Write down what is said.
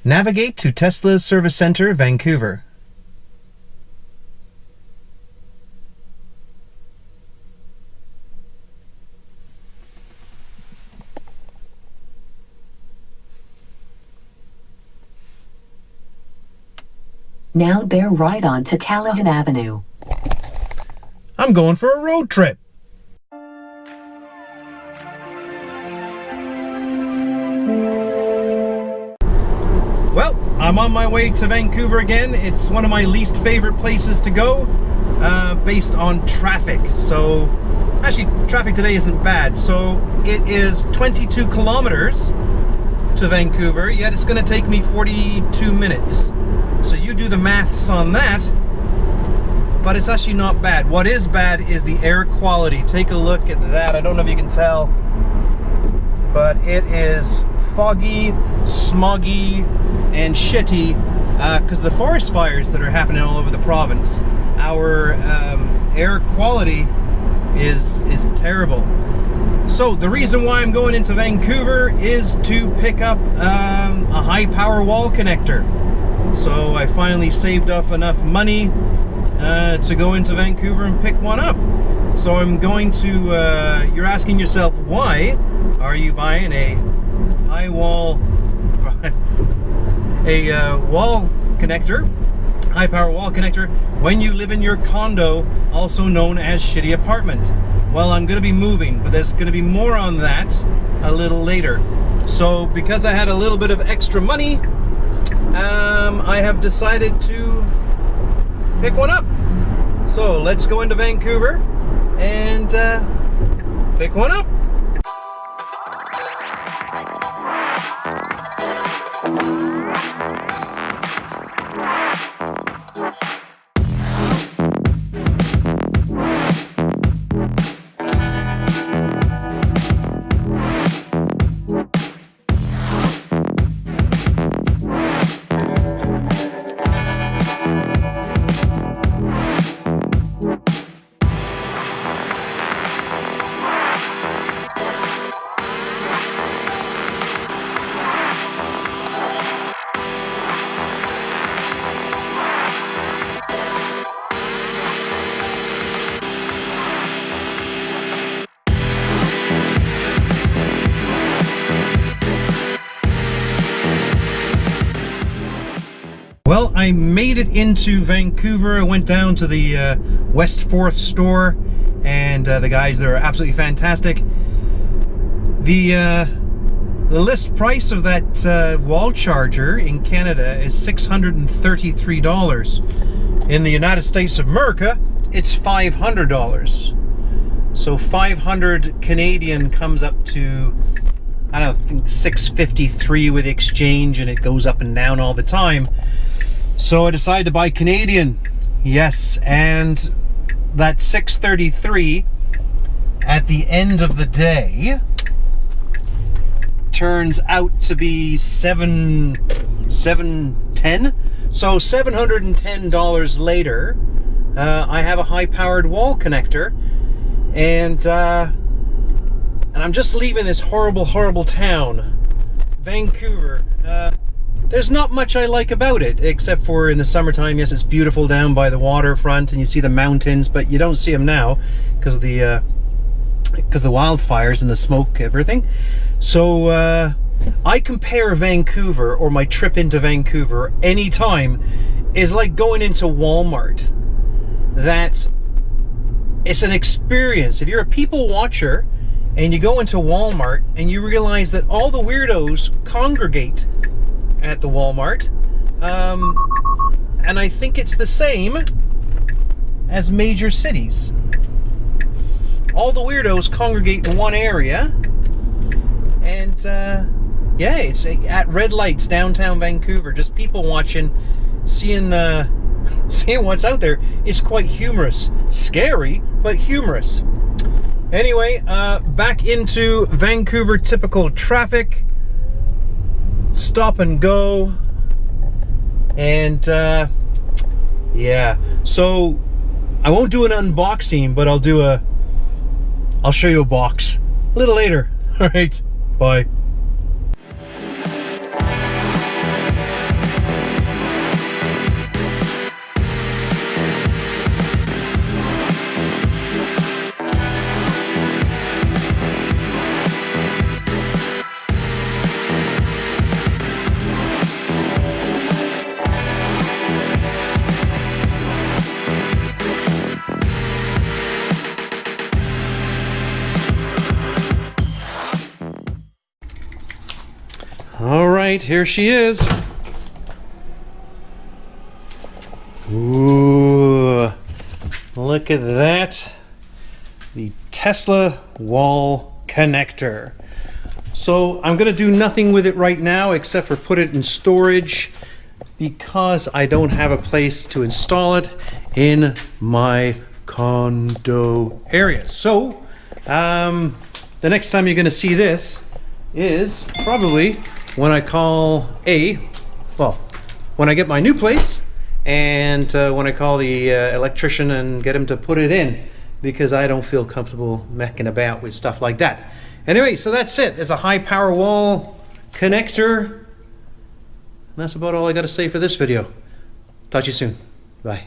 Navigate to Tesla's Service Center, Vancouver. Now bear right on to Callahan Avenue. I'm going for a road trip. Well, I'm on my way to Vancouver again. It's one of my least favorite places to go, based on traffic. So, actually, traffic today isn't bad. So, it is 22 kilometers to Vancouver, yet it's going to take me 42 minutes. So you do the maths on that, but it's actually not bad. What is bad is the air quality. Take a look at that. I don't know if you can tell, but it is foggy, smoggy, and shitty because of the forest fires that are happening all over the province. Our air quality is terrible. So the reason why I'm going into Vancouver is to pick up a high power wall connector. So I finally saved up enough money to go into Vancouver and pick one up. So I'm going to, you're asking yourself, why are you buying a high wall, wall connector, high power wall connector, when you live in your condo, also known as shitty apartment? Well, I'm going to be moving, but there's going to be more on that a little later. So because I had a little bit of extra money, I have decided to pick one up. So let's go into Vancouver and pick one up. Well, I made it into Vancouver. I went down to the West 4th store, and the guys there are absolutely fantastic. The list price of that wall charger in Canada is $633. In the United States of America, it's $500. So 500 Canadian comes up to, I don't know, I think $653 with exchange, and it goes up and down all the time. So I decided to buy Canadian. Yes, and that $633 at the end of the day turns out to be $710. So $710 later, I have a high-powered wall connector, and I'm just leaving this horrible town, Vancouver. There's not much I like about it, except for in the summertime. Yes, it's beautiful down by the waterfront, and you see the mountains, but you don't see them now because of the wildfires and the smoke, everything. So I compare Vancouver, or my trip into Vancouver anytime, is like going into Walmart. That it's an experience. If you're a people watcher and you go into Walmart and you realize that all the weirdos congregate at the Walmart, and I think it's the same as major cities. All the weirdos congregate in one area, and yeah, it's at red lights downtown Vancouver, just people watching, seeing what's out there. Is quite humorous, scary, but humorous. Anyway, back into Vancouver typical traffic. Stop and go, and yeah, so I won't do an unboxing, but I'll show you a box a little later. All right, bye. All right, here she is. Ooh, look at that. The Tesla wall connector. So I'm gonna do nothing with it right now except for put it in storage because I don't have a place to install it in my condo area. So the next time you're gonna see this is probably when I when I get my new place and when I call the electrician and get him to put it in, because I don't feel comfortable mecking about with stuff like that. Anyway, so that's it. There's a high power wall connector. And that's about all I got to say for this video. Talk to you soon. Bye.